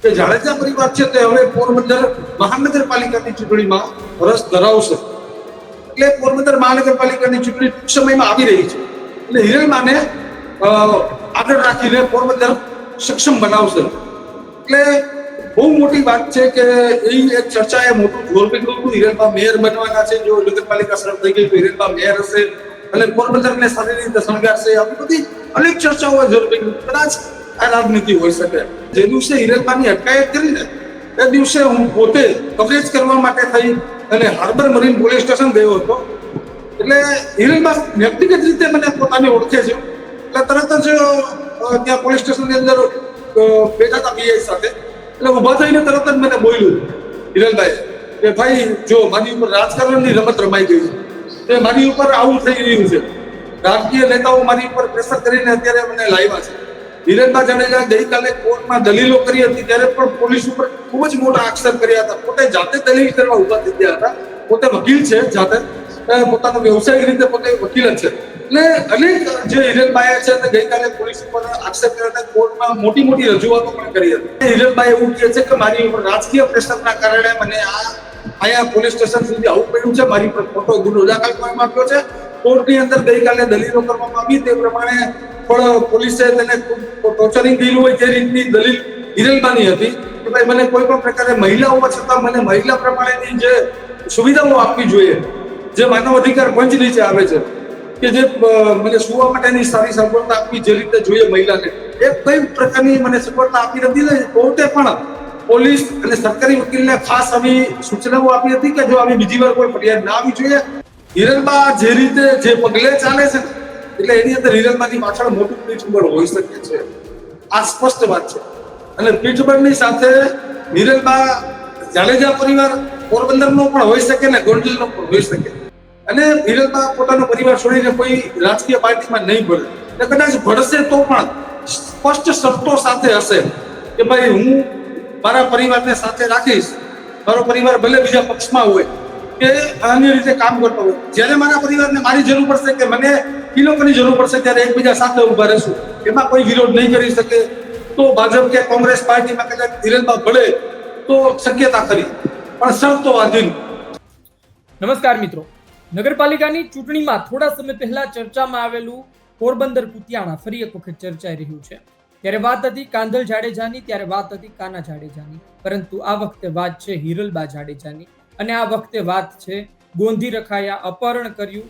કે જાડેજા પરિવાર છે તે હવે પોરબંદર મહાનગરપાલિકાની ચૂંટણીમાં રસ ધરાવશે. એટલે પોરબંદર મહાનગરપાલિકાની ચૂંટણી ટૂંક સમયમાં આવી રહી છે. એટલે હિરલબાને આગળ રાખીને પોરબંદર સક્ષમ બનાવશે. એટલે બહુ મોટી વાત છે કે એ એક ચર્ચાએ મોટું જોર પકડ્યું હતું. હિરલબા મેયર બનવાના છે. જો નગરપાલિકા શરૂ થઈ ગઈ તો હિરલબા મેયર હશે અને પોરબંદરને સારી રીતે શણગારશે. આવી બધી અનેક ચર્ચાઓએ જોર પકડ્યું. કદાચ આ રાજનીતિ હોઈ શકે. જે દિવસે હિરલબાની અટકાયત કરીને એ દિવસે હું પોતે કવરેજ કરવા માટે થઈ અને હાર્બર મરીન પોલીસ સ્ટેશન ગયો હતો. એટલે હિરલબા વ્યક્તિગત રીતે મને પોતાને ઓળખે છે. એટલે તરત જ ત્યાં પોલીસ સ્ટેશનની અંદર બેઠા હતા પીઆઈ સાથે. એટલે ઉભા થઈને તરત જ મને બોલ્યું હિરલભાઈ કે ભાઈ જો મારી ઉપર રાજકારણની રમત રમાઈ ગઈ છે, મારી ઉપર આવું થઈ રહ્યું છે. રાજકીય નેતાઓ મારી ઉપર પ્રેશર કરીને અત્યારે મને લાવ્યા છે. હિરલબા જાડેજા ગઈકાલે કોર્ટમાં દલીલો કરી હતી ત્યારે પણ પોલીસ ઉપર ખૂબ જ મોટા આક્ષેપ કર્યા હતા. પોતે જાતે દલીલ કરવા ઉભા થઈ ગયા હતા. પોતે વકીલ છે, જાતે પોતાનો વ્યવસાયિક રીતે પોતે વકીલ જ છે. એટલે અનેક જે હિરલબાએ છે તે ગઈકાલે પોલીસ ઉપર આક્ષેપ કર્યા હતા. કોર્ટમાં મોટી મોટી રજૂઆતો પણ કરી હતી. હિરલબાએ એવું કહે છે કે મારી ઉપર રાજકીય પ્રેશરના કારણે મને અહીંયા પોલીસ સ્ટેશન સુધી આવવું પડ્યું છે. મારી પર ખોટો ગુનો દાખલ કરવામાં આવ્યો છે. કોર્ટની અંદર ગઈકાલે દલીલો કરવામાં આવી તે પ્રમાણે પણ પોલીસે તેને ટોર્ચરિંગ કર્યું હોય તે રીતની દલીલ હિરલબાની હતી કે ભાઈ મને કોઈ પણ પ્રકારે મહિલા હોવા છતાં મને મહિલા પ્રમાણેની જે સુવિધાઓ આપવી જોઈએ, જે માનવ અધિકાર પંચ નીચે આવે છે, કે જે મને સુવા માટેની સારી સગવડતા આપવી જે રીતે જોઈએ મહિલાને, એ કઈ પ્રકારની મને સગવડતા આપી નથી. કોર્ટે પણ પોલીસ અને સરકારી વકીલને ખાસ આવી સૂચનાઓ આપી હતી કે જો આવી બીજી વાર કોઈ ફરિયાદ ના આવી જોઈએ. હિરલબા જે રીતે જે પગલે ચાલે છે એટલે એની અંદર હિરલબાની પાછળ મોટું પીઠબળ હોઈ શકે છે. આ સ્પષ્ટ વાત છે. અને પીઠબળની સાથે હિરલબા જાડેજા પરિવાર પોરબંદરનો પણ હોઈ શકે ને ગોંડલનો પણ હોઈ શકે. અને હિરલબા પોતાનો પરિવાર છોડીને કોઈ રાજકીય પાર્ટીમાં નહીં ભળે. અને કદાચ ભળશે તો પણ સ્પષ્ટ શરતો સાથે હશે કે ભાઈ હું મારા પરિવારને સાથે રાખીશ. મારો પરિવાર ભલે બીજા પક્ષમાં હોય કે અન્ય રીતે કામ કરતો હોય, જ્યારે મારા પરિવારને મારી જરૂર પડશે કે મને એ લોકોની જરૂર પડશે ત્યારે એકબીજા સાથે ઉભા રહેશું. એમાં કોઈ વિરોધ નહીં કરી શકે. તો ભાજપ કે કોંગ્રેસ પાર્ટીમાં કદાચ હિરલબા ભળે તો શક્યતા ખરી, પણ શરતો આધીન. નમસ્કાર મિત્રો, નગરપાલિકાની ચૂંટણીમાં થોડા સમય પહેલા ચર્ચામાં આવેલું પોરબંદર કુતિયાણા ફરી એક વખત ચર્ચાઈ રહ્યું છે. ત્યારે વાત હતી કાંધલ જાડેજાની, ત્યારે વાત હતી કાના જાડેજાની, પરંતુ આ વખતે વાત છે હિરલબા જાડેજાની. અને આ વખતે વાત છે ગોંધી રખાયા, અપહરણ કર્યું,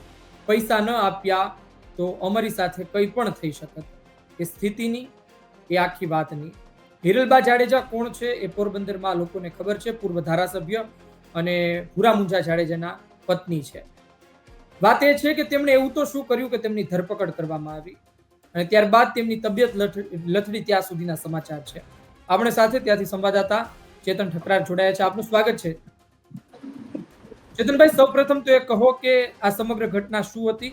પૈસા ન આપ્યા તો અમારી સાથે કંઈ પણ થઈ શકત એ સ્થિતિની, એ આખી વાતની. હિરલબા જાડેજા કોણ છે એ પોરબંદરમાં લોકોને ખબર છે. પૂર્વ ધારાસભ્ય અને ભૂરા મુંજા જાડેજાના પત્ની છે. વાત એ છે કે તેમણે એવું તો શું કર્યું કે તેમની ધરપકડ કરવામાં આવી અને ત્યારબાદ તેમની તબિયત લથડી ત્યાં સુધીના સમાચાર છે. આપણે સાથે ત્યાંથી સંવાદદાતા ચેતન ઠકરાર જોડાયા છે. આપનું સ્વાગત છે ચેતનભાઈ. સૌપ્રથમ તો એ કહો કે આ સમગ્ર ઘટના શું હતી,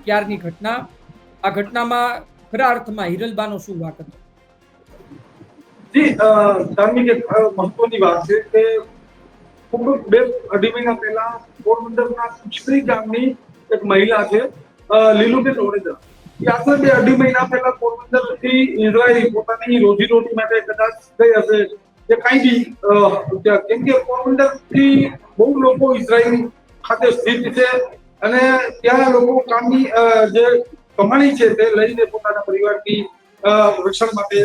ક્યારની ઘટના, આ ઘટનામાં ખરા અર્થમાં હિરલબાનો શું વાંક હતો? જી ધાર્મિક એક મહત્વની વાત છે કે બે અઢી મહિના પહેલા પોરબંદરના કુચરી ગામની એક મહિલા છે લીલુબેન ઓડેદા. એ આશરે બે અઢી મહિના પહેલા પોરબંદરથી ઇઝરાયલ પોતાની રોજીરોટી માટે કદાચ ગઈ હશે કે કઈ બી, કેમ કે પોરબંદરથી બહુ લોકો ઇઝરાયલ ખાતે સ્થિત છે અને ત્યાં લોકો કામની જે કમાણી છે તે લઈને પોતાના પરિવારની રક્ષણ માટે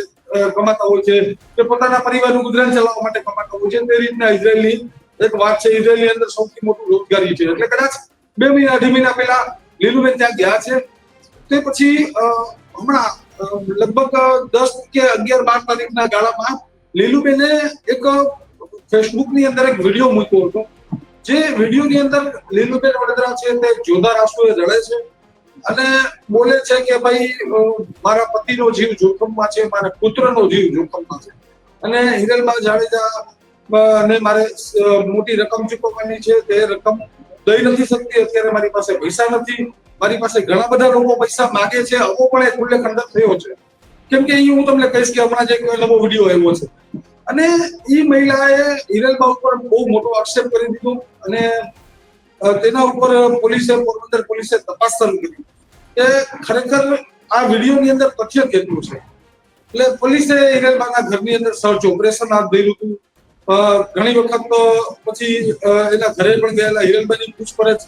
કમાતા હોય છે કે પોતાના પરિવારનું ગુજરાન ચલાવવા માટે કમાતા હોય છે. તે રીતના ઇઝરાયલની એક વાત છે. ઇઝરાયલની અંદર સૌથી મોટું રોજગારી છે. એટલે કદાચ બે મહિના અઢી મહિના પહેલા લીલુબેન ત્યાં ગયા છે. તે પછી હમણાં લગભગ 10 કે 11-12 તારીખના ગાળામાં લીલુબેને એક ફેસબુકની અંદર એક વિડીયો મૂક્યો હતો. જે વિડીયોની અંદર લીલુબેન વડોદરા છે તે જોરદાર આંસુએ રડે છે અને બોલે છે કે ભાઈ મારા પતિનો જીવ જોખમમાં છે, મારા પુત્રનો જીવ જોખમમાં છે અને હિરલબા જાડેજા ને મારે મોટી રકમ ચૂકવવાની છે. તે રકમ દઈ નથી શકતી. અત્યારે મારી પાસે પૈસા નથી. મારી પાસે ઘણા બધા લોકો પૈસા માંગે છે. આવો પણ એક ઉલ્લેખ અંદર થયો છે. કેમ કે હું તમને કહીશ કે હમણાં જ એક નવો વિડીયો આવ્યો છે અને એ મહિલાએ હિરલબા ઉપર બહુ મોટો આક્ષેપ કરી દીધો અને તેના ઉપર પોરબંદર પોલીસે તપાસ શરૂ કરી કે ખરેખર આ વિડીયોની અંદર તથ્ય કેટલું છે. એટલે પોલીસે હિરેલબાના ઘરની અંદર સર્ચ ઓપરેશન હાથ ધર્યું હતું. ઘણી વખત તો પછી એના ઘરે પણ ગયેલા, હિરેલબાની પૂછપરછ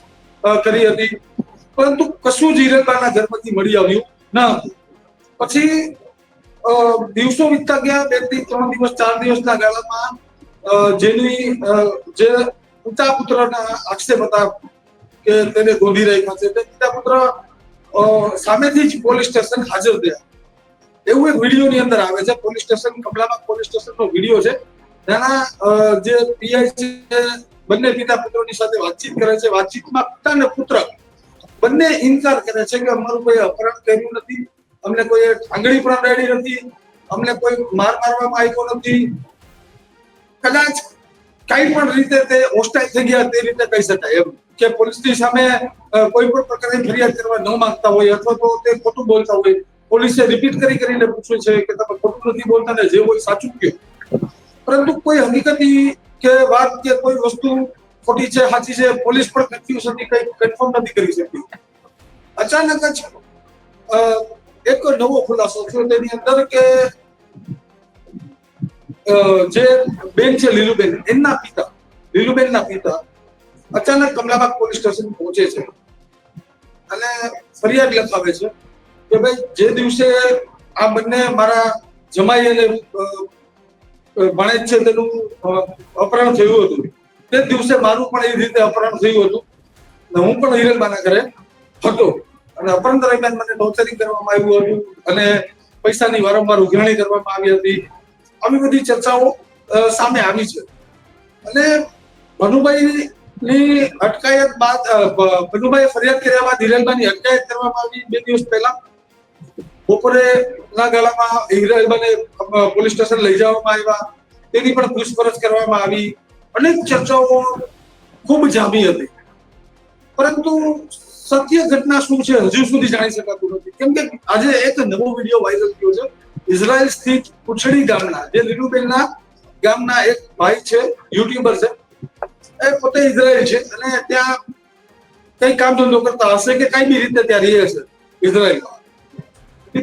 કરી હતી, પરંતુ કશું જ હિરેલબાના ઘરમાંથી મળી આવ્યું ન હતું. પછી દિવસો વીતતા ગયા, 2 થી 3 દિવસ 4 દિવસના ગાળામાં જેની જે પિતા પુત્રના આક્ષેપ હતા કે તેને ગોંધી રાખ્યા છે, તે પિતા પુત્ર સામેથી જ પોલીસ સ્ટેશન હાજર થયા. એવું એક વિડીયોની અંદર આવે છે. પોલીસ સ્ટેશન, કમલાબાગ પોલીસ સ્ટેશનનો વિડીયો છે. તેના જે પીઆઈ છે બંને પિતા પુત્રોની સાથે વાતચીત કરે છે. વાતચીતમાં પિતા અને પુત્ર બંને ઇનકાર કરે છે કે અમારું કોઈ અપહરણ કર્યું નથી, અમને કોઈ આંગળી પણ અડાડી નથી, અમને કોઈ મારવામાં આવ્યો નથી. કદાચ કઈ પણ રીતે તે હોસ્ટાઇલ થઈ ગયા તે રીતે કહી શકાય એમ કે પોલીસની સામે કોઈ પણ પ્રકારની ફરિયાદ કરવા ન માંગતા હોય અથવા તો તે ખોટું બોલતા હોય. પોલીસે રિપીટ કરીને પૂછ્યું છે કે તમે ખોટું નથી બોલતા ને જે હોય સાચું કહો, પરંતુ કોઈ હકીકતી કે વાત કે કોઈ વસ્તુ ખોટી છે સાચી છે પોલીસ પણ કન્ફ્યુઝ હતી, કઈ કન્ફર્મ નથી કરી શકતી. અચાનક જ એક નવો ખુલાસો થયો તેની અંદર કે જે બેન છે લીલુબેન, લીલુબેનના પિતા અચાનક કમલાબાગ પોલીસ સ્ટેશન પહોંચે છે અને ફરિયાદ લખાવે છે કે ભાઈ જે દિવસે આ બંને મારા જમાઈ અને ભાણેજ છે તેનું અપહરણ થયું હતું, તે દિવસે મારું પણ એ રીતે અપહરણ થયું હતું. હું પણ હિરેલબાના ઘરે હતો અને અપહરણ દરમિયાન મને ટોર્ચરિંગ કરવામાં આવ્યું હતું અને પૈસાની વારંવાર ઉઘરાણી કરવામાં આવી હતી. આવી બધી ચર્ચાઓ સામે આવી છે. અને ભનુભાઈની અટકાયત બાદ ભનુભાઈએ ફરિયાદ કર્યા બાદ હિરેલબાની અટકાયત કરવામાં આવી 2 દિવસ પહેલા. બપોરે ના ગાળામાં હિરેલબાને પોલીસ સ્ટેશન લઈ જવામાં આવ્યા, તેની પણ પૂછપરછ કરવામાં આવી. અનેક ચર્ચાઓ ખૂબ જામી હતી, પરંતુ સત્ય ઘટના શું છે હજુ સુધી જાણી શકાતું નથી. કેમ કે આજે એક નવો વિડીયો વાયરલ થયો છે. ઇઝરાયલ સ્થિત કુછડી ગામના જે લીલુબેનના ગામના એક ભાઈ છે, યુટ્યુબર છે, એ પોતે ઇઝરાયલ છે અને ત્યાં કઈ કામ ધંધો કરતા હશે કે કઈ બી રીતે ત્યાં રહે છે ઇઝરાયલમાં.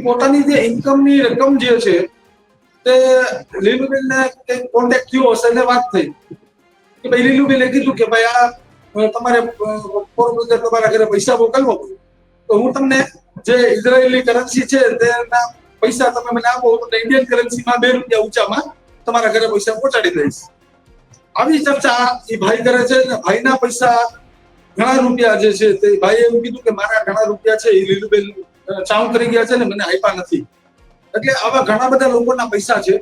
પોતાની જે ઇન્કમની રકમ જે છે તે લીલુબેનને કઈ કોન્ટેક્ટ થયો હશે અને વાત થઈ કે ભાઈ લીલુબેને કીધું કે ભાઈ આ તમારે પોરબંદર તમારા ઘરે પૈસા મોકલવો તો હું તમને જે ઇઝરાયેલી કરન્સી છે તેના પૈસા તમે મને આપો તો ઇન્ડિયન કરન્સીમાં 2 રૂપિયા ઊંચામાં તમારા ઘરે પૈસા પહોંચાડી દઈશ. આવી ચર્ચા એ ભાઈ કરે છે અને ભાઈના પૈસા ઘણા રૂપિયા જે છે તે ભાઈએ એવું કીધું કે મારા ઘણા રૂપિયા છે એ લીલુબેન ચાઉં કરી ગયા છે ને મને આપ્યા નથી. એટલે આવા ઘણા બધા લોકોના પૈસા છે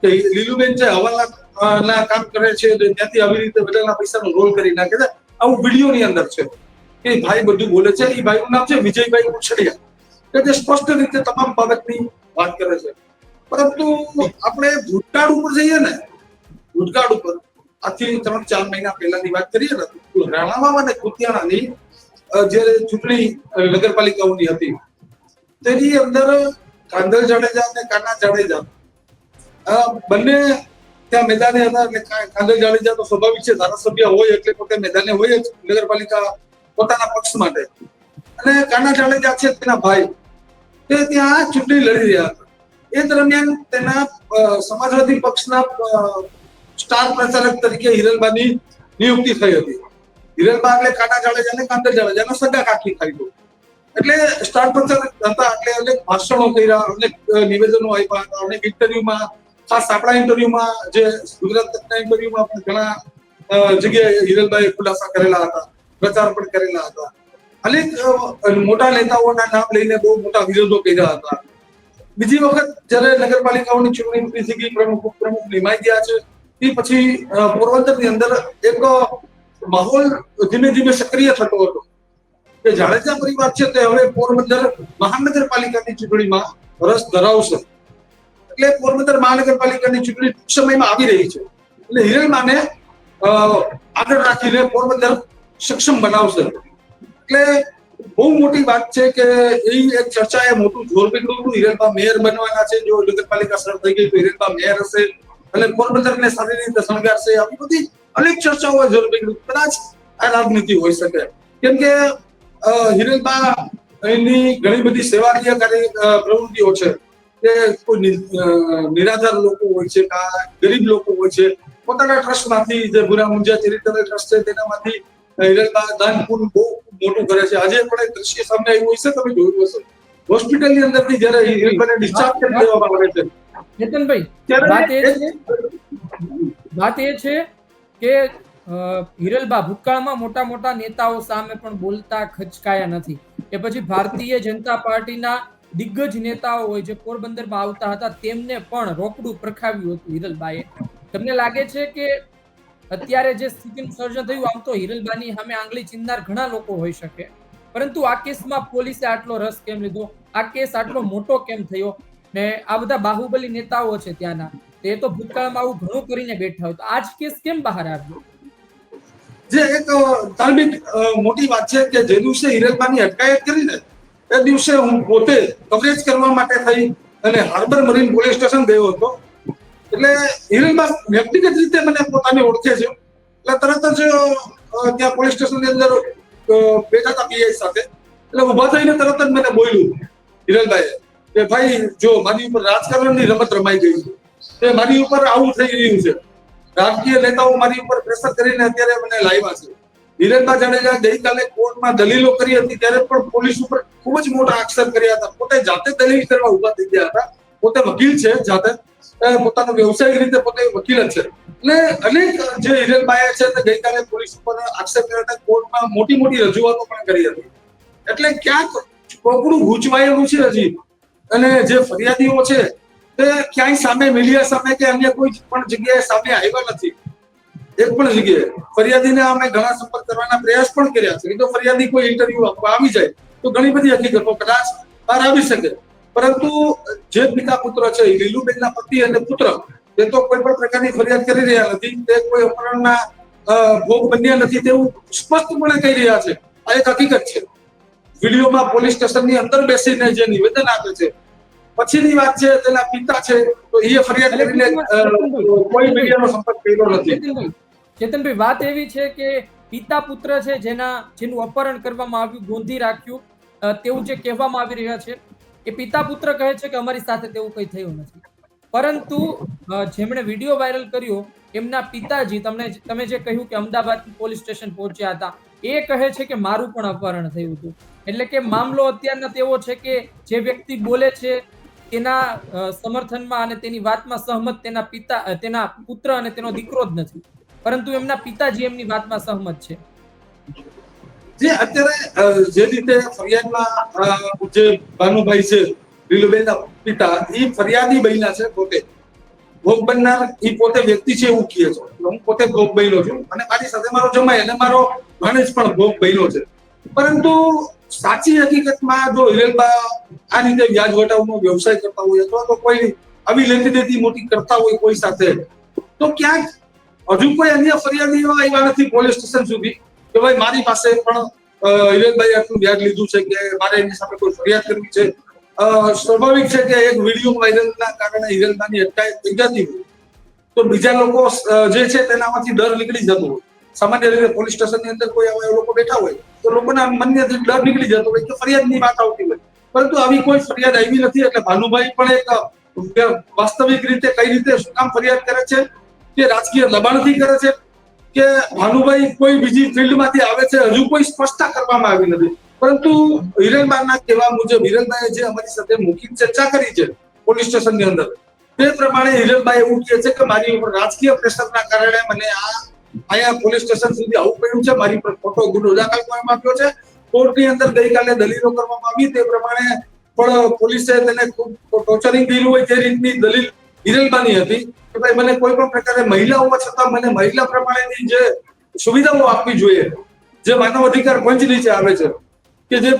કે લીલુબેન છે હવાલા કામ કરે છે, ત્યાંથી આવી રીતે બધાના પૈસાનો રોલ કરી નાખે છે. આવું વિડીયોની અંદર છે કે ભાઈ બધું બોલે છે. એ ભાઈનું નામ છે વિજયભાઈ કુછડિયા, કે જે સ્પષ્ટ રીતે તમામ બાબતની વાત કરે છે. પરંતુ આપણે ભૂતકાળ ઉપર જઈએ ને, ભૂતકાળ ઉપર આજથી 3-4 મહિના પહેલાની વાત કરીએ ને, રાણાવાવ અને કુતિયાણાની જ્યારે ચૂંટણી નગરપાલિકાઓની હતી તેની અંદર કાંધલ જાડેજા અને કાના જાડેજા બંને ત્યાં મેદાને હતા. એટલે કાંધલ જાડેજા તો સ્વાભાવિક છે, ધારાસભ્ય હોય એટલે પોતે મેદાને હોય જ નગરપાલિકા પોતાના પક્ષ માટે. અને કાના જાડેજા છે તેના ભાઈ, તે ત્યાં ચૂંટણી લડી રહ્યા હતા. એ દરમિયાન તેના સમાજવાદી પક્ષના સ્ટાર પ્રચારક તરીકે હિરેલબાની નિયુક્તિ થઈ હતી. હિરેલબા એટલે કાના જાડેજા અને કાંધલ જાડેજાના સગા કાકી થાય તો એટલે સ્ટાર પ્રચારક હતા. એટલે અનેક ભાષણો કર્યા, અનેક નિવેદનો આપ્યા હતા, અનેક ઇન્ટરવ્યુમાં, ખાસ આપણા ઇન્ટરવ્યુમાં જે ગુજરાત તકના ઇન્ટરવ્યુમાં પણ ઘણા જગ્યાએ હિરેલબાએ ખુલાસા કરેલા હતા, પ્રચાર પણ કરેલા હતા. અનેક મોટા નેતાઓના નામ લઈને બહુ મોટા વિરોધો કર્યા હતા. બીજી વખત જયારે નગરપાલિકાઓની ચૂંટણી પૂરી થઈ ગઈ, પ્રમુખ ઉપપ્રમુખ નિમાઈ ગયા છે, તે પછી પોરબંદરની અંદર એક માહોલ ધીમે ધીમે સક્રિય થતો હતો કે જાડેજા પરિવાર છે તે હવે પોરબંદર મહાનગરપાલિકાની ચૂંટણીમાં રસ ધરાવશે. એટલે પોરબંદર મહાનગરપાલિકાની ચૂંટણી ટૂંક સમયમાં આવી રહી છે. એટલે હિરેલબાને આગળ રાખીને પોરબંદર સક્ષમ બનાવશે. એટલે બહુ મોટી વાત છે કે એ એક ચર્ચાએ મોટું જોર પકડ્યું હતું. હિરેલબા મેયર બનવાના છે, જો નગરપાલિકા શરૂ થઈ ગઈ તો હિરેલબા મેયર હશે અને પોરબંદરને સારી રીતે શણગારશે. આવી બધી અનેક ચર્ચાઓએ જોર પકડ્યું. કદાચ આ રાજનીતિ હોઈ શકે, કેમ કે હિરેલબા એની ઘણી બધી સેવાકીય પ્રવૃત્તિઓ છે. કે કોઈ નિરાધાર લોકો હોય છે, ગરીબ લોકો હોય છે, પોતાના ટ્રસ્ટમાંથી જે ભૂરા મુંજા ચેરિટેબલ ટ્રસ્ટ છે તેનામાંથી હિરલબા દાન પુણ્ય બહુ મોટું કરે છે. આજે પણ એક દ્રશ્ય સામે આવ્યું હશે, તમે જોયું હશે, હોસ્પિટલની અંદરથી જ્યારે હિરલબાને ડિસ્ચાર્જ કરી દેવામાં આવે છે ચેતનભાઈ, વાત એ છે કે હિરલબા ભૂતકાળમાં મોટા મોટા નેતાઓ સામે પણ બોલતા ખચકાયા નથી. એ પછી ભારતીય જનતા પાર્ટીના દિગ્ગજ નેતાઓ હોય જે પોરબંદરમાં આવતા હતા તેમને પણ રોકડું પ્રખાવ્યું હતું હિરલબાએ. તમને લાગે છે કે અત્યારે જે સ્થિતિનું સર્જન થયું, આમ તો હિરલબાની સામે આંગળી ચીંધનાર ઘણા લોકો હોઈ શકે, પરંતુ આ કેસમાં પોલીસે આટલો રસ કેમ લીધો, આ કેસ આટલો મોટો કેમ થયો, ને આ બધા બાહુબલી નેતાઓ છે ત્યાંના, તે તો ભૂતકાળમાં આવું ઘણું કરીને બેઠા હોય, તો આજ કેસ કેમ બહાર આવ્યો? જે એક ધાર્મિક મોટી વાત છે કે જે દિવસે હિરલબાની અટકાયત કરી ને એ દિવસે હું પોતે કવરેજ કરવા માટે થઈ અને હાર્બર મરીન પોલીસ સ્ટેશન ગયો હતો. એટલે હિરલબા વ્યક્તિગત રીતે મને પોતાને ઓળખે છે, એટલે તરત જ ત્યાં પોલીસ સ્ટેશનની અંદર બેઠા હતા પીઆઈ સાથે, એટલે ઉભા થઈને તરત જ મને બોલ્યું હિરલબાએ કે ભાઈ જો મારી ઉપર રાજકારણની રમત રમાઈ ગઈ છે, તે મારી ઉપર આવું થઈ રહ્યું છે, રાજકીય નેતાઓ મારી ઉપર પ્રેશર કરીને અત્યારે મને લાવ્યા છે. હિરલબા જાડેજા ગઈકાલે કોર્ટમાં દલીલો કરી હતી ત્યારે પણ પોલીસ ઉપર ખૂબ જ મોટા આક્ષેપ કર્યા હતા. પોતે જાતે દલીલ કરવા ઉભા થઈ ગયા હતા. પોતે વકીલ છે, જાતે પોતાનો વ્યવસાયિક રીતે પોતે વકીલ જ છે. એટલે અનેક જે હિરલબાએ છે તે ગઈકાલે પોલીસ ઉપર આક્ષેપ કર્યા હતા, કોર્ટમાં મોટી મોટી રજૂઆતો પણ કરી હતી. એટલે ક્યાંક કોકડું ગૂંચવાયેલું છે હજી, અને જે ફરિયાદીઓ છે તે ક્યાંય સામે મીડિયા સામે કે અન્ય કોઈ પણ જગ્યાએ સામે આવ્યા નથી. એક પણ જગ્યાએ ફરિયાદીને અમે ઘણા સંપર્ક કરવાના પ્રયાસ પણ કર્યા છે. તો ફરિયાદી કોઈ ઇન્ટરવ્યુ આપવા આવી જાય તો ઘણી બધી હકીકતો કદાચ બહાર આવી શકે, પરંતુ જે પિતા પુત્ર છે, લીલુબેનના પતિ અને પુત્ર, તે તો કોઈ પણ પ્રકારની ફરિયાદ કરી રહ્યા નથી, તે કોઈ અપહરણના ભોગ બન્યા નથી તેવું સ્પષ્ટપણે કહી રહ્યા છે. આ એક હકીકત છે. વિડીયોમાં પોલીસ સ્ટેશનની અંદર બેસીને જે નિવેદન આપે છે, પછીની વાત છે તેના પિતા છે તો એ ફરિયાદ કરીને કોઈ મીડિયાનો સંપર્ક કર્યો નથી. ચેતનભાઈ, વાત એવી છે કે પિતા પુત્ર છે જેનું અપહરણ કરવામાં આવ્યું, ગોંધી રાખ્યું તેવું જે કહેવામાં આવી રહ્યા છે, એ પિતા પુત્ર કહે છે કે અમારી સાથે તેવું કંઈ થયું નથી. પરંતુ જેમણે વિડીયો વાયરલ કર્યો એમના પિતાજી, તમે જે કહ્યું કે અમદાવાદ પોલીસ સ્ટેશન પહોંચ્યા હતા, એ કહે છે કે મારું પણ અપહરણ થયું હતું. એટલે કે મામલો અત્યારના તેવો છે કે જે વ્યક્તિ બોલે છે તેના સમર્થનમાં અને તેની વાતમાં સહમત તેના પુત્ર અને તેનો દીકરો જ નથી, પરંતુ એમના પિતાજી એમની વાતમાં સહમત છે. જે અત્યારે જે રીતે ફરિયાદમાં જે ભાનુભાઈ છે, લીલુબેનના પિતા, એ ફરિયાદી બન્યા છે, પોતે ભોગ બનનાર એ પોતે વ્યક્તિ છે એવું કહે છે. હું પોતે ભોગ બન્યો છું અને મારી સાથે મારો જમાઈ અને મારો ભાણેજ પણ ભોગ બન્યો છે. પરંતુ સાચી હકીકતમાં જો હિરલબા આ રીતે વ્યાજ વટાવનો વ્યવસાય કરતા હોય અથવા તો કોઈ આવી લેતી દેતી મોટી કરતા હોય કોઈ સાથે, તો ક્યાંક હજુ કોઈ અન્ય ફરિયાદીઓ આવ્યા નથી પોલીસ સ્ટેશન સુધી કે ભાઈ મારી પાસે પણ હિરલબાઈ આટલું વ્યાજ લીધું છે કે મારે એની સામે કોઈ ફરિયાદ કરવી છે. સ્વાભાવિક છે કે એક વિડીયો વાયરલના કારણે હિરલબાની અટકાયત થઈ જતી હોય તો બીજા લોકો જે છે તેનામાંથી ડર નીકળી જતો હોય. સામાન્ય રીતે પોલીસ સ્ટેશનની અંદર કોઈ આવા લોકો બેઠા હોય તો લોકોના મનથી ડર નીકળી જતો હોય કે ફરિયાદની વાત આવતી હોય, પરંતુ આવી કોઈ ફરિયાદ આવી નથી. એટલે ભાનુભાઈ પણ એક વાસ્તવિક રીતે કઈ રીતે શું કામ ફરિયાદ કરે છે કે રાજકીય દબાણથી કરે છે કે ભાનુભાઈ કોઈ બીજી ફિલ્ડમાંથી આવે છે, હજુ કોઈ સ્પષ્ટતા કરવામાં આવી નથી. પરંતુ હિરલબાના કહેવા મુજબ હિરલબાએ જે અમારી સાથે મૌખિક ચર્ચા કરી છે પોલીસ સ્ટેશનની અંદર, તે પ્રમાણે હિરલબાઈ એવું કહે છે કે મારી ઉપર રાજકીય પ્રેશરના કારણે મને અહીંયા પોલીસ સ્ટેશન સુધી આવવું પડ્યું છે. મારી પર ખોટો ગુનો દાખલ કરવામાં આવ્યો છે. કોર્ટની અંદર ગઈકાલે દલીલો કરવામાં આવી, તે પ્રમાણે પણ પોલીસે તેને ખૂબ ટોર્ચરિંગ કર્યું હોય તે રીતની દલીલ હિરલબાની હતી કે ભાઈ મને કોઈ પણ પ્રકારે મહિલા હોવા છતાં મને મહિલા પ્રમાણેની જે સુવિધાઓ આપવી જોઈએ, જે માનવ અધિકાર પંચ નીચે આવે છે કે જે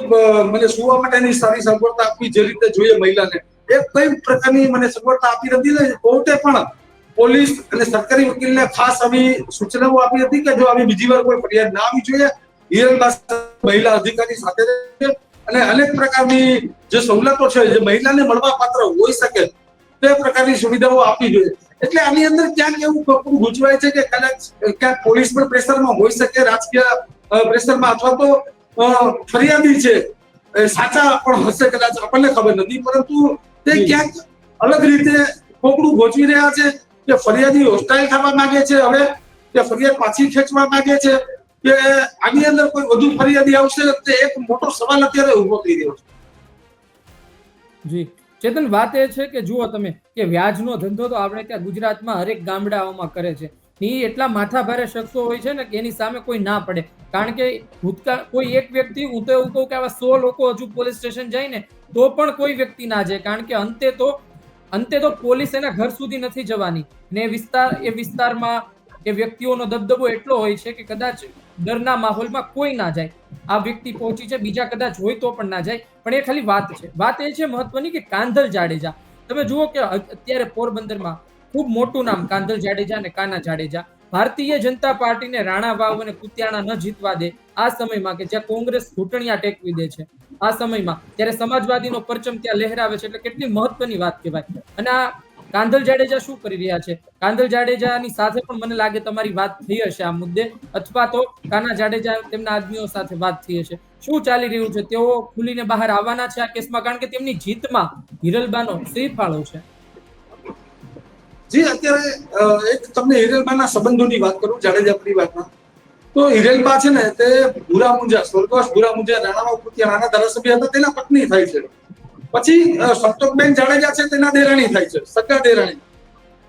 મને સુવા માટેની સારી સગવડતા આપવી જે રીતે જોઈએ મહિલાને, એ કઈ પ્રકારની મને સગવડતા આપી નથી ને કોર્ટે પણ પોલીસ અને સરકારી વકીલને ખાસ આવી સૂચનાઓ આપી હતી કે જો આવી બીજી વાર કોઈ ફરિયાદ ના આવી જોઈએ. હિરલબા મહિલા અધિકારી સાથે અને અનેક પ્રકારની જે સવલતો છે જે મહિલાને મળવા પાત્ર હોઈ શકે તે પ્રકારની સુવિધાઓ આપવી જોઈએ. એટલે આની અંદર ક્યાંક એવું ગૂંચવાય છે કે કદાચ ક્યાંક પોલીસ પણ પ્રેશરમાં હોઈ શકે, રાજકીય પ્રેશરમાં, અથવા તો ફરિયાદી છે સાચા પણ હશે કદાચ, આપણને ખબર નથી, પરંતુ તે ક્યાંક અલગ રીતે કોકડું ગોચવી રહ્યા છે કે ફરિયાદી હોસ્ટાઇલ થવા માંગે છે હવે, કે ફરિયાદ પાછી ખેંચવા માંગે છે, કે આની અંદર કોઈ વધુ ફરિયાદી આવશે, તે એક મોટો સવાલ અત્યારે ઉભો થઈ રહ્યો છે. જી ચેતન, વાત એ છે કે જુઓ તમે કે વ્યાજનો ધંધો તો આપણે ત્યાં ગુજરાતમાં હરેક ગામડાઓમાં કરે છે. એ એટલા માથાભારે શખ્સો હોય છે ને કે એની સામે કોઈ ના પડે. કારણ કે ભૂતકાળ કોઈ એક વ્યક્તિ, હું તો એવું કહું કે આવા 100 લોકો હજુ પોલીસ સ્ટેશન જાય ને તો પણ કોઈ વ્યક્તિ ના જાય. કારણ કે અંતે તો પોલીસ એના ઘર સુધી નથી જવાની ને એ વિસ્તારમાં એ વ્યક્તિઓનો દબદબો એટલો હોય છે કે કદાચ ડરના માહોલમાં કોઈ ના જાય. આ વ્યક્તિ પહોંચી છે, બીજા કદાચ હોય તો પણ ના જાય. પણ એ ખાલી વાત છે. વાત એ છે મહત્વની કે કાંધલ જાડેજા, તમે જુઓ કે અત્યારે પોરબંદરમાં ખૂબ મોટું નામ કાંધલ જાડેજા અને કાના જાડેજા, ભારતીય જનતા પાર્ટીને રાણા વાવ અને કુતિયાણા ન જીતવા દે આ સમયમાં, કે જ્યાં કોંગ્રેસ ઘૂંટણિયા ટેકવી દે છે આ સમયમાં, ત્યારે સમાજવાદીનો પરચમ ત્યાં લહેરાવે છે. એટલે કેટલી મહત્વની વાત કહેવાય. અને આ કાંધલ જાડેજા શું કરી રહ્યા છે? કાંધલ જાડેજાની સાથે પણ મને લાગે તમારી વાત થઈ હશે આ મુદ્દે, અથવા તો કાના જાડેજા તેમના આદમીઓ સાથે વાત થઈ હશે. શું ચાલી રહ્યું છે? તેઓ ખુલીને બહાર આવવાના છે આ કેસમાં? કારણ કે તેમની જીતમાં હિરલબાનો શી ફાળો છે? જી, અત્યારે એક તમને હિરેલબાના સંબંધોની વાત કરું, જાડેજા પરિવારના. તો હિરેલબા છે ને તે ભૂરા મુંજા, સ્વર્ગસ્થ ભૂરા મુંજા રાણાવાવ કુતિયાણાના ધારાસભ્ય હતા, તેના પત્ની થાય છે. પછી સંતોષબેન જાડેજા છે તેના દેરાણી થાય છે, સગા દેરાણી.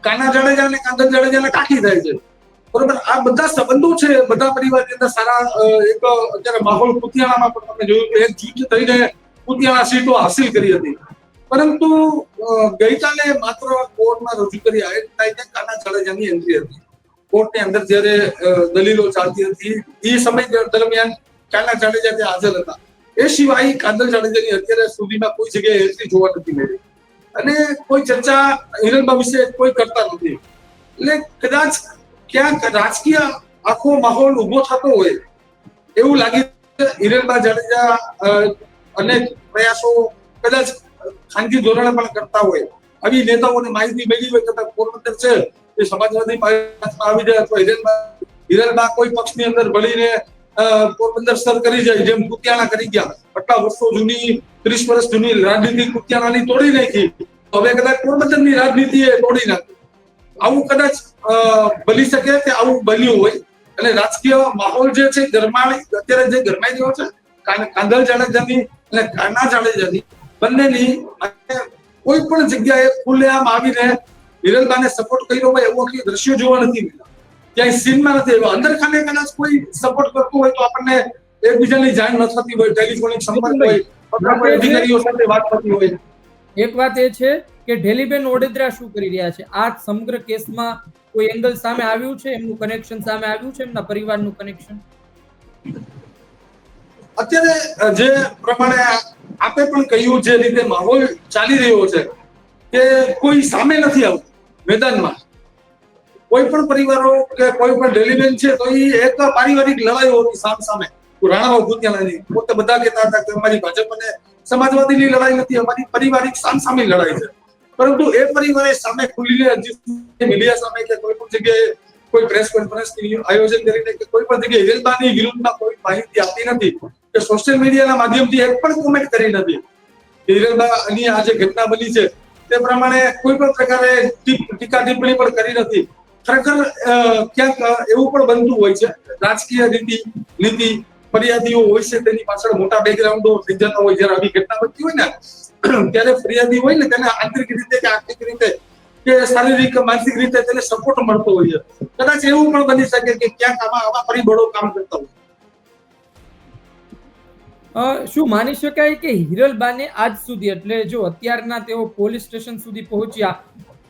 કાના જાડેજા અને કાંધલ જાડેજાના કાકી થાય છે. બરોબર, આ બધા સંબંધો છે, બધા પરિવારની અંદર સારા. એક અત્યારે માહોલ કુતિયાણામાં પણ તમે જોયું કે એક જૂથ થઈને કુતિયાણા સીટો હાસિલ કરી હતી. પરંતુ ગઈકાલે માત્ર કોર્ટમાં રજૂ કરી આયત કાના જાડેજાની એન્ટ્રી હતી કોર્ટની અંદર. જ્યારે દલીલો ચાલતી હતી એ સમય દરમિયાન કાના જાડેજા ત્યાં હાજર હતા. એ સિવાય કાંધલ જાડેજાની અત્યારે સુધીમાં કોઈ જગ્યાએ એન્ટ્રી જોવા નથી મળી અને કોઈ ચર્ચા હિરલબા વિશે કોઈ કરતા નથી. એટલે કદાચ ક્યાંક રાજકીય આખો માહોલ ઉભો થતો હોય એવું લાગી. હિરલબા જાડેજા અનેક પ્રયાસો કદાચ ખાનગી ધોરણે પણ કરતા હોય. આવી નેતાઓને માહિતી મળી હોય કે પોરબંદર છે એ સમાજવાદી પાર્ટીમાં આવી જાય, અથવા હિરલબા કોઈ પક્ષની અંદર ભળીને પોરબંદર સર કરી જાય, જેમ કુતિયાણા કરી ગયા. આટલા વર્ષો જૂની, 30 વર્ષ જૂની રાજનીતિ કુતિયાણાની તોડી નાખી, હવે કદાચ પોરબંદરની રાજનીતિ એ તોડી નાખી. આવું કદાચ બની શકે કે આવું બન્યું હોય. અને રાજકીય માહોલ જે છે અત્યારે જે ગરમાઈ ગયો છે કાંધલ જાડેજાની અને કાના જાડેજાની બંનેની, કોઈ પણ જગ્યાએ ખુલ્લેઆમ આવીને હિરલબાને સપોર્ટ કર્યો હોય એવું દ્રશ્યો જોવા નથી મળ્યા. ક્યાંય સીનમાં નથી આવ્યો. અંદર ખાને કદાચ કોઈ સપોર્ટ કરતું હોય તો આપણને એકબીજાની જાણ ન થતી હોય, ટેલિફોનિક સંપર્ક હોય, અધિકારીઓ સાથે વાત થતી હોય. એક વાત એ છે કે ઢેલીબેન ઓડેદરા શું કરી રહ્યા છે આ સમગ્ર કેસમાં? કોઈ એંગલ સામે આવ્યું છે? એમનું કનેક્શન સામે આવ્યું છે? એમના પરિવારનું કનેક્શન? અત્યારે જે પ્રમાણે આપે પણ કહ્યું, જે રીતે માહોલ ચાલી રહ્યો છે કે કોઈ સામે નથી આવતું મેદાનમાં. કોઈ પણ પરિવારો કે કોઈ પણ ઢેલીબેન છે તો એ એક પારિવારિક લડાઈઓ હતી સામે. રાણાવાવ કુતિયાણાની પોતે બધા કહેતા હતા કે અમારી ભાજપ અને સમાજવાદીની લડાઈ નથી, અમારી પારિવારિક સામસામી લડાઈ છે. પરંતુ એ પરિવારે સામે ખુલીને મીડિયા સામે કે કોઈ પણ જગ્યાએ કોઈ પ્રેસ કોન્ફરન્સની આયોજન કરીને કે કોઈ પણ જગ્યાએ હિરલબાની વિરુદ્ધમાં કોઈ માહિતી આપી નથી, કે સોશિયલ મીડિયાના માધ્યમથી એક પણ કોમેન્ટ કરી નથી. હિરલબાની આ જે ઘટના બની છે તે પ્રમાણે કોઈ પણ પ્રકારે ટીકા ટિપ્પણી પણ કરી નથી. ખરેખર ક્યાંક એવું પણ બનતું હોય છે, રાજકીય નીતિ ફરિયાદીઓ હોય છે તેની પાછળ મોટા બેકગ્રાઉન્ડો થઈ જતા હોય. જયારે આવી ઘટના બનતી હોય ને ત્યારે ફરિયાદી હોય ને તેને આંતરિક રીતે કે આર્થિક રીતે કે શારીરિક માનસિક રીતે તેને સપોર્ટ મળતો હોય છે. કદાચ એવું પણ બની શકે કે ક્યાંક આવા પરિબળો કામ કરતા હોય. શું માની શકાય કે હિરલબાને આજ સુધી, એટલે જો અત્યારના તેઓ પોલીસ સ્ટેશન સુધી પહોંચ્યા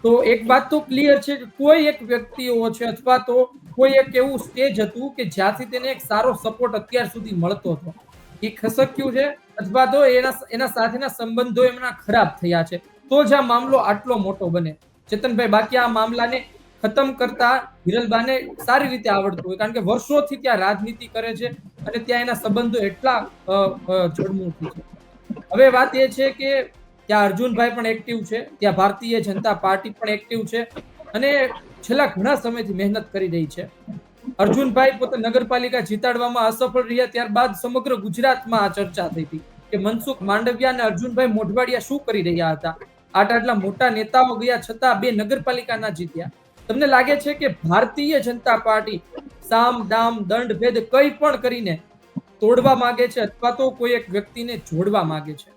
તો એક વાત તો ક્લિયર છે કે કોઈ એક વ્યક્તિઓ છે અથવા તો કોઈ એક એવું સ્ટેજ હતું કે જ્યાંથી તેને એક સારો સપોર્ટ અત્યાર સુધી મળતો હતો, એ ખસક્યું છે અથવા તો એના સાથેના સંબંધો એમના ખરાબ થયા છે, તો જ આ મામલો આટલો મોટો બને. ચેતનભાઈ, બાકી આ મામલાને ખતમ કરતા હિરલબાને સારી રીતે આવડતું હોય, કારણ કે વર્ષોથી ત્યાં રાજનીતિ કરે છે અને ત્યાં એના સંબંધો એટલા જળમૂળથી છે. હવે વાત એ છે કે ત્યાં અર્જુનભાઈ પણ એક્ટિવ છે, ત્યાં ભારતીય જનતા પાર્ટી પણ એક્ટિવ છે અને છેલ્લા ઘણા સમયથી મહેનત કરી રહી છે. અર્જુનભાઈ પોતે નગરપાલિકા જીતાડવામાં અસફળ રહ્યા ત્યારબાદ સમગ્ર ગુજરાતમાં આ ચર્ચા થઈ હતી કે મનસુખ માંડવિયા અને અર્જુનભાઈ મોઢવાડિયા શું કરી રહ્યા હતા. આટલા મોટા નેતાઓ ગયા છતાં 2 નગરપાલિકા ના જીત્યા. તમને લાગે છે કે ભારતીય જનતા પાર્ટી સામ દામ દંડ ભેદ કંઈ પણ કરીને તોડવા માંગે છે અથવા તો કોઈ એક વ્યક્તિને જોડવા માંગે છે?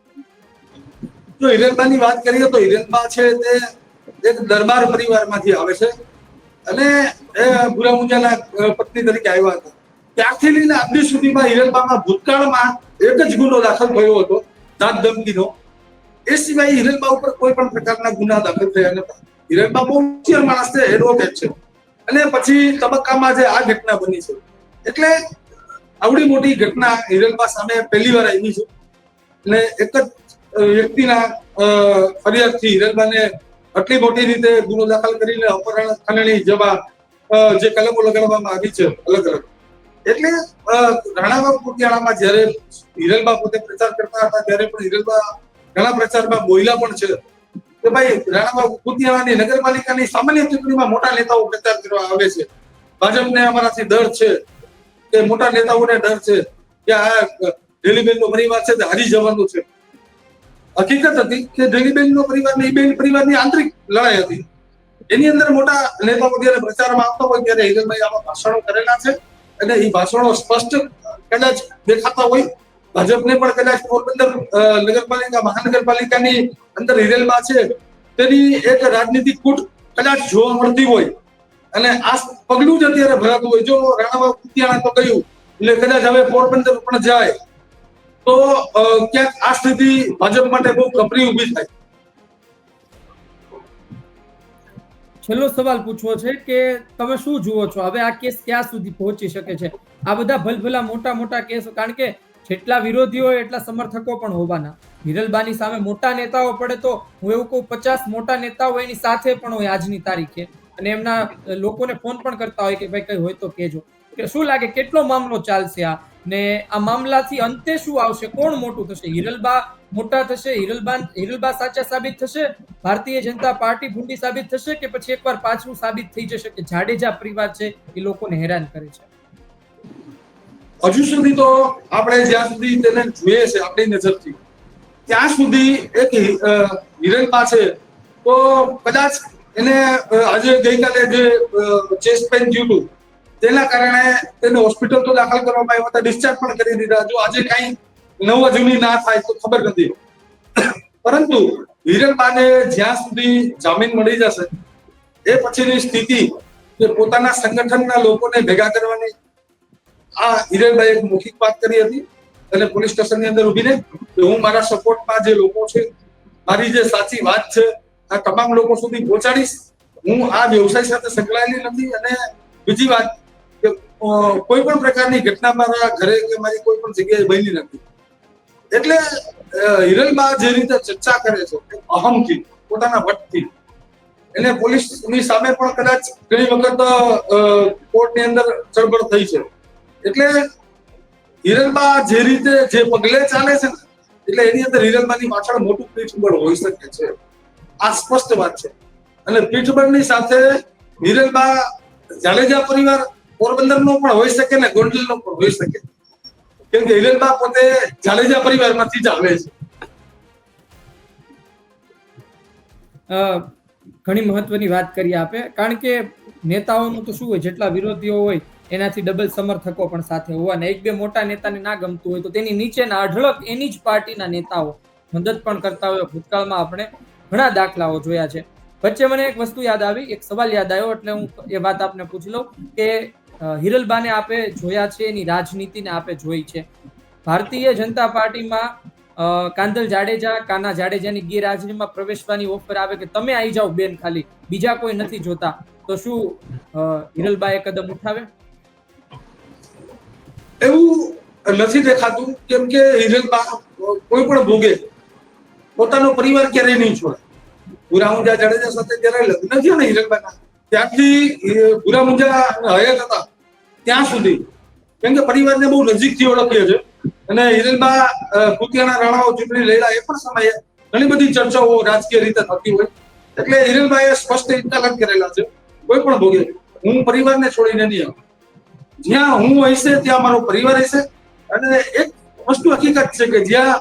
જો હિરેનબાની વાત કરીએ તો હિરેનબા છે તે એક દરબાર પરિવારમાંથી આવે છે અને એ ભૂરા મુંજાના પત્ની તરીકે આવ્યા હતા. ત્યારથી લઈને આજ દી સુધીમાં હિરેનબામાં ભૂતકાળમાં એક જ ગુનો દાખલ થયો હતો, જાત ધમકીનો. એ સિવાય હિરેનબા ઉપર કોઈ પણ પ્રકારના ગુના દાખલ થયા નતા. હિરેનબા બહુ હોશિયાર માણસ છે, એડવોકેટ છે. અને પછી તબક્કામાં જે આ ઘટના બની છે, એટલે આવડી મોટી ઘટના હિરેનબા સામે પહેલી વાર આવી છે. અને એક જ વ્યક્તિના ફરિયાદથી હિરેનબાને આટલી મોટી રીતે ગુનો દાખલ કરીને અપહરણ, ખંડણી જેવા જે કલમો લગાડવામાં આવી છે અલગ અલગ. એટલે રાણાવાવ કુતિયાણામાં જ્યારે હિરેનબા પોતે પ્રચાર કરતા હતા ત્યારે પણ હિરેનબા ઘણા પ્રચારમાં બોલ્યા પણ છે કે ભાઈ રાણાવાવ કુતિયાણાની નગરપાલિકાની સામાન્ય ચૂંટણીમાં મોટા નેતાઓ પ્રચાર કરવા આવે છે, ભાજપને અમારાથી ડર છે, કે મોટા નેતાઓને ડર છે કે આ ડેલીબેનનો પરિવાર છે તે હારી જવાનું છે. હકીકત હતી કે ડેલીબેનનો પરિવાર ને બેન પરિવારની આંતરિક લડાઈ હતી. એની અંદર મોટા નેતાઓ જ્યારે પ્રચારમાં આવતા હોય ત્યારે હિરેનભાઈ આવા ભાષણો કરેલા છે અને એ ભાષણો સ્પષ્ટ કદાચ દેખાતા હોય. ભાજપને પણ કદાચ પોરબંદર નગરપાલિકા મહાનગરપાલિકાની અંદર હિરેનબા છે તેની એક રાજનીતિક કૂટ કદાચ જોવા મળતી હોય અને આ પગલું જ અત્યારે ભરાતું હોય. જો રાણાવાવ કુતિયાણા તો ગયું એટલે કદાચ હવે પોરબંદર પણ જાય તો ક્યાંક આ સ્થિતિ ભાજપ માટે બહુ કપરી ઊભી થાય. છેલ્લો સવાલ પૂછવો છે કે તમે શું જુઓ છો હવે આ કેસ ક્યાં સુધી પહોંચી શકે છે? આ બધા ભલભલા મોટા કેસો, કારણ કે જેટલા વિરોધીઓ હોય એટલા સમર્થકો પણ હોવાના. હિરલબાની સામે મોટા નેતાઓ પડે તો હું એવું કહું 50 મોટા નેતાઓ એની સાથે પણ હોય આજની તારીખે, અને એમના લોકોને ફોન પણ કરતા હોય કે ભાઈ કઈ હોય તો કહેજો. કે શું લાગે કેટલો મામલો ચાલશે આ, ને આ મામલાથી અંતે શું આવશે? કોણ મોટું થશે? હિરલબા મોટા થશે, હિરલબા સાચા સાબિત થશે, ભારતીય જનતા પાર્ટી ભૂંડી સાબિત થશે, કે પછી એકવાર પાછું સાબિત થઈ જશે કે જાડેજા પરિવાર છે એ લોકોને હેરાન કરે છે? હજુ સુધી તો આપણે જ્યાં સુધી તેને જોઈએ છે આપણી નજરથી ત્યાં સુધી એક હિરેનબા છે તો કદાચ એને આજે ગઈકાલે જે ચેસ્ટ પેઇન થયું હતું તેના કારણે તેને હોસ્પિટલ તો દાખલ કરવામાં આવ્યા હતા, ડિસ્ચાર્જ પણ કરી દીધા. જો આજે કઈ નવા જૂની ના થાય તો ખબર નથી, પરંતુ હિરેનબાને જ્યાં સુધી જામીન મળી જશે એ પછીની સ્થિતિ કે પોતાના સંગઠનના લોકોને ભેગા કરવાની આ હિરેનબાએ એક મૌખિક વાત કરી હતી અને પોલીસ સ્ટેશનની અંદર ઉભીને કે હું મારા સપોર્ટમાં જે લોકો છે, મારી જે સાચી વાત છે આ તમામ લોકો સુધી પહોંચાડીશ. હું આ વ્યવસાય સાથે સંકળાયેલી નથી અને બીજી વાત કે કોઈ પણ પ્રકારની ઘટના મારા ઘરે કે મારી કોઈ પણ જગ્યાએ બની નથી. એટલે હિરેનબા જે રીતે ચર્ચા કરે છે અહમથી, પોતાના વટથી, એને પોલીસની સામે પણ કદાચ ઘણી વખત કોર્ટની અંદર ચળબળ થઈ છે. એટલે હિરેનબા જે રીતે જે પગલે ચાલે છે ને એટલે એની અંદર હિરેનબાની પાછળ મોટું પીઠબળ હોઈ શકે છે, આ સ્પષ્ટ વાત છે. અને પીઠબળની સાથે હિરેનબા જાડેજા પરિવાર પોરબંદરનો પણ હોઈ શકે ને ગોંડલનો પણ હોઈ શકે, કેમ કે હિરેનબા પોતે જાડેજા પરિવારમાંથી જ આવે છે. ઘણી મહત્વની વાત કરી આપે, કારણ કે નેતાઓનું તો શું હોય, જેટલા વિરોધીઓ હોય એનાથી ડબલ સમર્થકો પણ સાથે હોવાના. એક બે મોટા નેતાને ના ગમતું હોય તો તેની નીચેના અઢળક એની જ પાર્ટીના નેતાઓ મદદ પણ કરતા હોય. ભૂતકાળમાં આપણે ઘણા દાખલાઓ જોયા છે. વચ્ચે મને એક વસ્તુ યાદ આવી, એક સવાલ યાદ આવ્યો, એટલે હું એ વાત આપને પૂછી લઉં કે હિરલબાને આપે જોયા છે, એની રાજનીતિને આપે જોઈ છે. ભારતીય જનતા પાર્ટીમાં કાંધલ જાડેજા, કાના જાડેજાની ગેરહાજરીમાં પ્રવેશવાની ઓફર આવે કે તમે આવી જાઓ બેન, ખાલી બીજા કોઈ નથી જોતા, તો શું હિરલબાએ કદમ ઉઠાવે? એવું નથી દેખાતું, કેમ કે હિરેનબા કોઈ પણ ભોગે પોતાનો પરિવાર ક્યારેય નહીં છોડે. ભૂરા મુંજા જાડેજા સાથે જ્યારે લગ્ન થયા ને હિરેનબાના, ત્યારથી ભૂરા મુંજા હયાત હતા ત્યાં સુધી, કેમ કે પરિવારને બહુ નજીકથી ઓળખીએ છે. અને હિરેનબા કુતિયાણા રાણાવાવ ચૂંટણી લડ્યા એ પણ સમયે ઘણી બધી ચર્ચાઓ રાજકીય રીતે થતી હોય, એટલે હિરેનબાએ સ્પષ્ટ ઇન્તકાલ કરેલા છે કોઈ પણ ભોગે હું પરિવારને છોડીને નહીં આવું. જ્યાં હું હશે ત્યાં મારો પરિવાર હશે. અને એક વસ્તુ હકીકત છે કે જ્યાં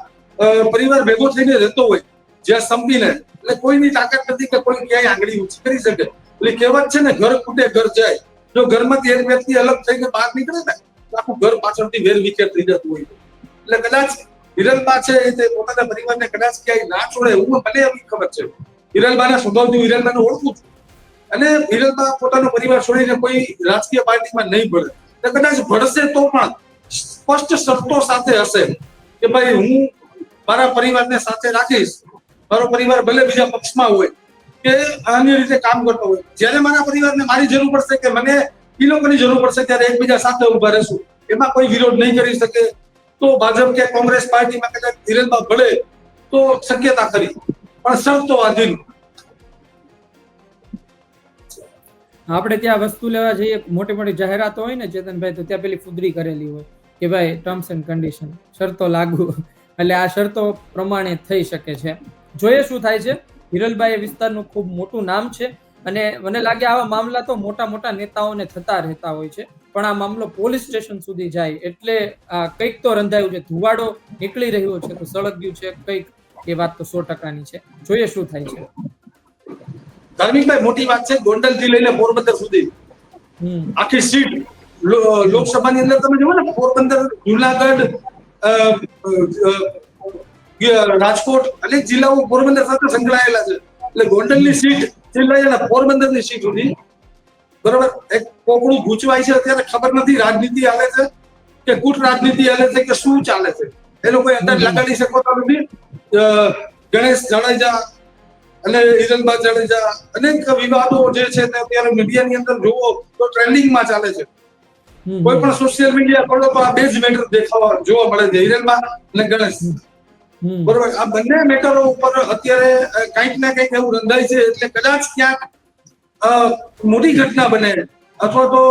પરિવાર ભેગો થઈને રહેતો હોય, જ્યાં સંપીને એટલે કોઈની તાકાત નથી કે કોઈ ક્યાંય આંગળી ઊંચી કરી શકે. એટલે કહેવત છે ને, ઘર ખૂટે ઘર જાય. જો ઘરમાંથી એક વ્યક્તિ અલગ થઈને બહાર નીકળે ને તો આખું ઘર પાછળથી વેર વિખેર થઈ જતું હોય. એટલે કદાચ હિરલબા છે તે પોતાના પરિવારને કદાચ ક્યાંય ના છોડે એવું મને એવી ખબર છે. હિરલબાના સ્વભાવથી હિરલબાને ઓળખું છું અને હિરલબા પોતાનો પરિવાર છોડીને કોઈ રાજકીય પાર્ટીમાં નહીં ભળે. તો કદાચ ભળશે તો પણ સ્પષ્ટ શરતો સાથે હશે કે ભાઈ હું મારા પરિવારને સાથે રાખીશ. મારો પરિવાર ભલે બીજા પક્ષમાં હોય કે અન્ય રીતે કામ કરતો હોય, જ્યારે મારા પરિવારને મારી જરૂર પડશે કે મને એ લોકોની જરૂર પડશે ત્યારે એકબીજા સાથે ઉભા રહેશું. એમાં કોઈ વિરોધ નહીં કરી શકે. તો ભાજપ કે કોંગ્રેસ પાર્ટીમાં કદાચ હિરલબા ભળે તો શક્યતા ખરી, પણ શરતો આધીન. આપણે ત્યાં વસ્તુ લેવા જઈએ, મોટી મોટી જાહેરાતો હોય ને ચેતનભાઈ, તો ત્યાં પેલી ફુદરી કરેલી હોય કે ભાઈ ટર્મ્સ એન્ડ કન્ડિશન, શરતો લાગુ. એટલે આ શરતો પ્રમાણે થઈ શકે છે. જોઈએ શું થાય છે. હિરલબા એ વિસ્તારનું ખૂબ મોટું નામ છે અને મને લાગે આવા મામલા તો મોટા મોટા નેતાઓને થતા રહેતા હોય છે, પણ આ મામલો પોલીસ સ્ટેશન સુધી જાય એટલે કંઈક તો રંધાયું છે, ધુવાડો નીકળી રહ્યો છે, તો સળગ્યું છે કંઈક, એ વાત તો 100%ની છે. જોઈએ શું થાય છે. ધાર્મિકભાઈ, મોટી વાત છે. ગોંડલ થી લઈને પોરબંદર સુધી આખી સીટ લોકસભાની અંદર તમે જુઓ ને, પોરબંદર, જુનાગઢ, રાજકોટ અનેક જિલ્લાઓ પોરબંદર સાથે સંકળાયેલા છે. એટલે ગોંડલની સીટ થી લઈને પોરબંદરની સીટ સુધી બરોબર એક કોકડું ગૂંચવાય છે. અત્યારે ખબર નથી રાજનીતિ હાલે છે કે કૂટ રાજનીતિ હાલે છે કે શું ચાલે છે, એ લોકો અંદાજ લગાડી શકતા નથી. ગણેશ જાડેજા અને હિરલબા જાડેજા અનેક વિવાદો જે છે તે અત્યારે મીડિયાની અંદર જોવો તો ટ્રેન્ડિંગમાં ચાલે છે. કોઈ પણ સોશિયલ મીડિયા પર તો આ બે જ મેટર દેખાવા જોવા મળે છે, હિરલબા અને ગણેશ. બરોબર, આ બંને મેટરો ઉપર અત્યારે કંઈક ને કંઈક એવું રંધાય છે. એટલે કદાચ ક્યાંક મોટી ઘટના બને અથવા તો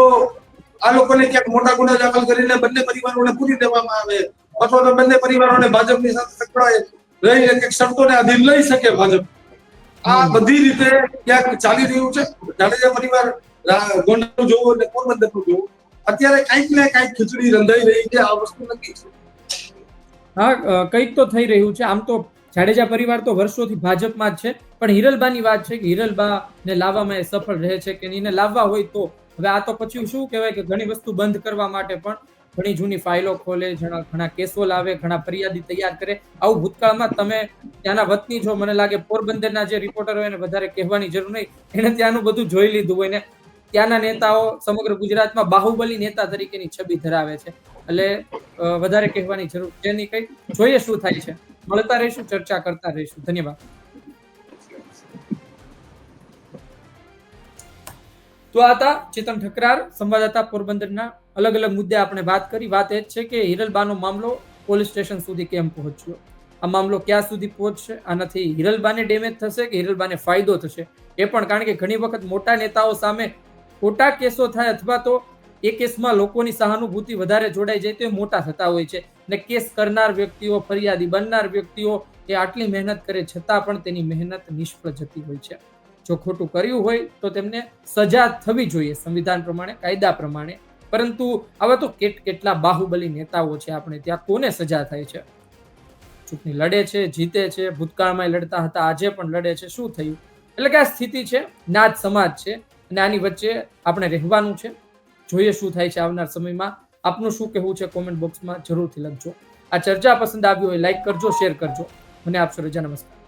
આ લોકોને ક્યાંક મોટા ગુના દાખલ કરીને બંને પરિવારોને પૂરી દેવામાં આવે અથવા તો બંને પરિવારોને ભાજપની સાથે સંકળાય રહીને કંઈક શરતોને આધીન લઈ શકે ભાજપ. આ બધી રીતે ક્યાંક ચાલી રહ્યું છે. જાડેજા પરિવાર ગોંડલનું જોવો અને પોરબંદરનું જોવો, અત્યારે કંઈક ને કંઈક ખીચડી રંધાઈ રહી છે. આ વસ્તુ નક્કી છે. હા, કંઈક તો થઈ રહ્યું છે. આમ તો જાડેજા પરિવાર તો વર્ષોથી ભાજપમાં જ છે, પણ હિરલબાની વાત છે કે હિરલબાને લાવવામાં એ સફળ રહે છે કે એને લાવવા હોય તો. હવે આ તો પછી શું કહેવાય કે ઘણી વસ્તુ બંધ કરવા માટે પણ ઘણી જૂની ફાઇલો ખોલે, ઘણા કેસો લાવે, ઘણા ફરિયાદી તૈયાર કરે. આવું ભૂતકાળમાં તમે ત્યાંના વતની છો, મને લાગે પોરબંદરના જે રિપોર્ટર હોય એને વધારે કહેવાની જરૂર નહીં, એને ત્યાંનું બધું જોઈ લીધું હોય ને. ત્યાંના નેતાઓ સમગ્ર ગુજરાતમાં બાહુબલી નેતા તરીકેની છબી ધરાવે છે, એટલે વધારે કહેવાની જરૂર છે નહીં. કઈ જોઈએ શું થાય છે. મળતા રહીશું, ચર્ચા કરતા રહીશું. ધન્યવાદ. તો આ હતા ચેતન ઠકરાર, સંવાદદાતા પોરબંદરના. અલગ અલગ મુદ્દે આપણે વાત કરી. વાત એ જ છે કે હિરલબાનો મામલો પોલીસ સ્ટેશન સુધી કેમ પહોંચ્યો, આ મામલો ક્યાં સુધી પહોંચશે, આનાથી હિરલબાને ડેમેજ થશે કે હિરલબાને ફાયદો થશે એ પણ. કારણ કે ઘણી વખત મોટા નેતાઓ સામે ખોટા કેસો થાય અથવા તો એ કેસમાં લોકોની સહાનુભૂતિ વધારે જોડાઈ જાય તો એ મોટા થતા હોય છે. ને કેસ કરનાર વ્યક્તિઓ, ફરિયાદી બનનાર વ્યક્તિઓ એ આટલી મહેનત કરે છતાં પણ તેની મહેનત નિષ્ફળ જતી હોય છે. જો ખોટું કર્યું હોય તો તેમને સજા થવી જોઈએ સંવિધાન પ્રમાણે, કાયદા પ્રમાણે. પરંતુ આવા તો કેટલા બાહુબલી નેતાઓ છે આપણે ત્યાં, કોને સજા થાય છે? ચૂંટણી લડે છે, જીતે છે, ભૂતકાળમાં લડતા હતા, આજે પણ લડે છે. શું થયું? એટલે કે આ સ્થિતિ છે, નાથ સમાજ છે અને આની વચ્ચે આપણે રહેવાનું છે. જોઈએ શું થાય છે આવનાર સમયમાં. આપનું શું કહેવું છે કોમેન્ટ બોક્સમાં જરૂરથી લખજો. આ ચર્ચા પસંદ આવી હોય લાઈક કરજો, શેર કરજો. મને આપશો રજા. નમસ્કાર.